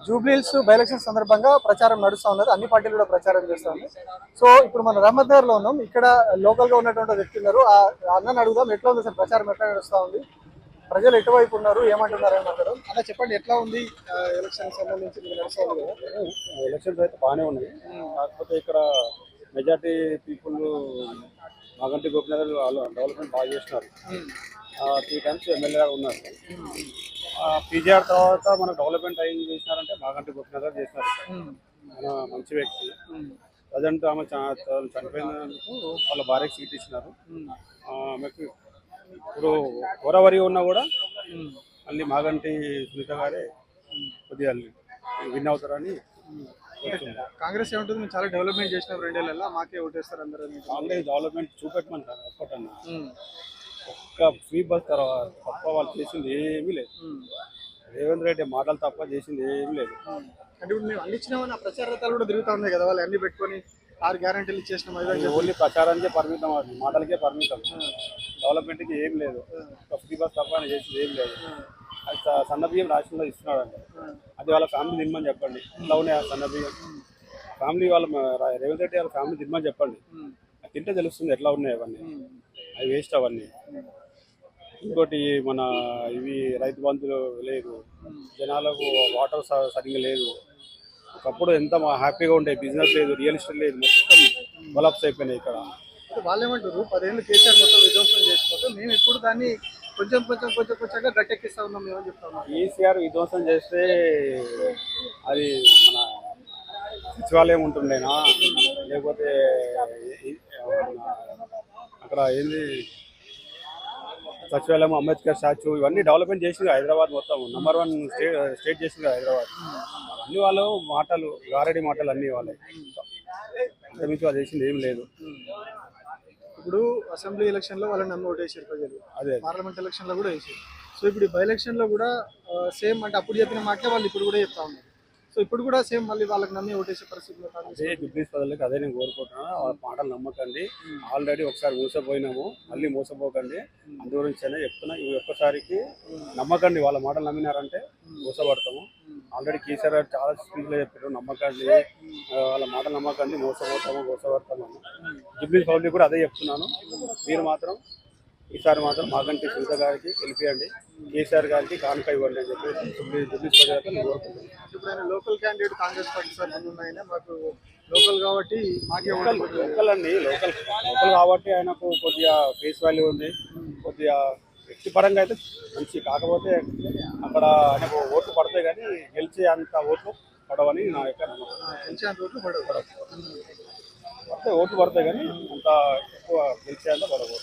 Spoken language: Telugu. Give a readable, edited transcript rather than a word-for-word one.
జూబ్లీహిల్స్ బై ఎలక్షన్ సందర్భంగా ప్రచారం నడుస్తూ ఉన్నది. అన్ని పార్టీలు కూడా ప్రచారం చేస్తుంది. సో ఇప్పుడు మన రహమత్ నగర్ లో ఉన్నాం. ఇక్కడ లోకల్ గా ఉన్నటువంటి వ్యక్తి ఉన్నారు. ఆ అన్నని అడుగుదాం, ఎట్లా ఉంది సార్ ప్రచారం, ఎట్లా నడుస్తూ ఉంది, ప్రజలు ఎటువైపు ఉన్నారు, ఏమంటున్నారు అని మాట్లాడడం. అలా చెప్పండి, ఎట్లా ఉంది ఎలక్షన్ సంబంధించి నడుస్తూ ఉంది కదా? ఎలక్షన్స్ అయితే బాగానే ఉన్నాయి. కాకపోతే ఇక్కడ మెజార్టీ పీపుల్ మాగంటి గోపినాథ్ వాళ్ళు డెవలప్మెంట్ బాగా చేస్తున్నారు. 3 times ఎమ్మెల్యేగా ఉన్నారు. పీజీఆర్ తర్వాత మనకు డెవలప్మెంట్ అయ్యి చేసినారంటే మాగంటి గోపినాథ్ చేసినారు. ఆయన మంచి వ్యక్తి. ప్రజెంట్ ఆమె చనిపోయినందుకు వాళ్ళ భార్యకి సీట్ ఇచ్చినారు. ఆమెకు ఇప్పుడు గోదావరి ఉన్నా కూడా మళ్ళీ మాగంటి సునీత గారే కొద్దిగా విన్ అవుతారని. కాంగ్రెస్ ఏమంటుంది, మేము చాలా డెవలప్మెంట్ చేసినాం 2 ఏళ్ళలో, మాకే ఓటేస్తారు అందరూ. కాంగ్రెస్ డెవలప్మెంట్ చూపెట్టమంటారు ఒక్కటన్నా. ఒక్క ఫ్రీ బస్ తర్వాత తప్ప వాళ్ళు చేసింది ఏమీ లేదు. రేవంత్ రెడ్డి మాటలు తప్ప చేసింది ఏమీ లేదు. అంటే ఇప్పుడు మేము అన్ని ఇచ్చినామని ప్రచార రథాలు కూడా తిరుగుతూ ఉన్నాయి కదా, వాళ్ళు అన్ని పెట్టుకొని 6 గ్యారెంటీలు ఇచ్చేసినాం. ఓన్లీ ప్రచారానికే పరిమితం, అది మాటలకే పరిమితం. డెవలప్మెంట్కి ఏం లేదు. ఒక ఫ్రీ బస్ తప్ప అని చేసింది ఏం లేదు. అది సన్న బియ్యం రాష్ట్రంలో ఇస్తున్నాడండి. అది వాళ్ళ ఫ్యామిలీ తినమని చెప్పండి. ఇట్లా ఉన్నాయి ఆ సన్న బియ్యం. ఫ్యామిలీ వాళ్ళ రేవంత్ రెడ్డి వాళ్ళ ఫ్యామిలీ తినమని చెప్పండి. అది తింటే తెలుస్తుంది ఎట్లా ఉన్నాయి అవన్నీ. అవి వేస్ట్ అవన్నీ. ఇంకోటి మన ఇవి రైతు బంధులు లేదు, జనాలకు వాటర్ సరిగ్గా లేదు. ఒకప్పుడు ఎంత హ్యాపీగా ఉండే, బిజినెస్ లేదు, రియల్ ఎస్టేట్ లేదు, మొత్తం కొలాప్స్ అయిపోయినాయి ఇక్కడ. వాళ్ళు ఏమంటారు, 10 ఏళ్ళు కేసీఆర్ మొత్తం విధ్వంసం చేసుకోవచ్చు, మేము ఇప్పుడు దాన్ని కొంచెంగా గట్టెక్కిస్తా ఉన్నాం మేమని చెప్తాం. కేసీఆర్ విధ్వంసం చేస్తే అది మన సచివాలయం ఉంటుండేనా, లేకపోతే అక్కడ ఏంది సచివాలయం, అంబేద్కర్ స్టాచ్యూ, ఇవన్నీ డెవలప్మెంట్ చేసింది హైదరాబాద్ మొత్తం. నెంబర్ 1 స్టేట్ చేసింది హైదరాబాద్. అన్ని వాళ్ళు మాటలు, గారడి మాటలు అన్నీ వాళ్ళే. అంతమించి వాళ్ళు చేసింది ఏం లేదు. ఇప్పుడు అసెంబ్లీ ఎలక్షన్ లో వాళ్ళని నమ్మి ఓటేసారు ప్రజలు, అదే పార్లమెంట్ ఎలక్షన్ లో కూడా వేసారు. సో ఇప్పుడు బై ఎలక్షన్ లో కూడా సేమ్, అంటే అప్పుడు చెప్పిన మాటలే వాళ్ళు ఇప్పుడు కూడా చెప్తా ఉన్నారు. సో ఇప్పుడు కూడా సేమ్ మళ్ళీ వాళ్ళకి నమ్మి ఓటేసే పరిస్థితిలో అదే జూబ్లీస్ ప్రజలకు అదే నేను కోరుకుంటున్నాను. వాళ్ళ మాటలు నమ్మకండి. ఆల్రెడీ ఒకసారి మోసపోయినాము, మళ్ళీ మోసపోకండి. అందు గురించనే చెప్తున్నా. ఇవి ఒక్కసారికి నమ్మకండి. వాళ్ళ మాటలు నమ్మినారంటే మోసపడతాము. ఆల్రెడీ కేసీఆర్ గారు చాలా స్పీచ్లో చెప్పారు, నమ్మకండి, వాళ్ళ మాటలు నమ్మకండి, మోసపడతాము. జూబ్లీస్ పబ్లిక్ కూడా అదే చెప్తున్నాను. మీరు మాత్రం ఈసారి మాత్రం మాగంటి సునీత గారికి గెలిపియండి, కేసీఆర్ గారికి కానుక ఇవ్వండి అని చెప్పేసి జూబ్లీస్ ప్రజలకు నేను కోరుకుంటున్నాను. ఇప్పుడు ఆయన local candidate Congress party sir ఉన్నాయన, మాకు లోకల్ కాబట్టి మాకే లోకల్ అండి, లోకల్ కాబట్టి ఆయనకు కొద్దిగా ఫేస్ వాల్యూ ఉంది. కొద్దిగా వ్యక్తిపరంగా అయితే మంచి, కాకపోతే అక్కడ ఆయనకు ఓట్లు పడతాయి కానీ గెలిచే అంత ఓట్లు పడవని నా యొక్క నమ్మకం. గెలిచే అంత ఓట్లు పడతాయి ఓట్లు పడతాయి కానీ అంత ఎక్కువ గెలిచే అంత పడవు.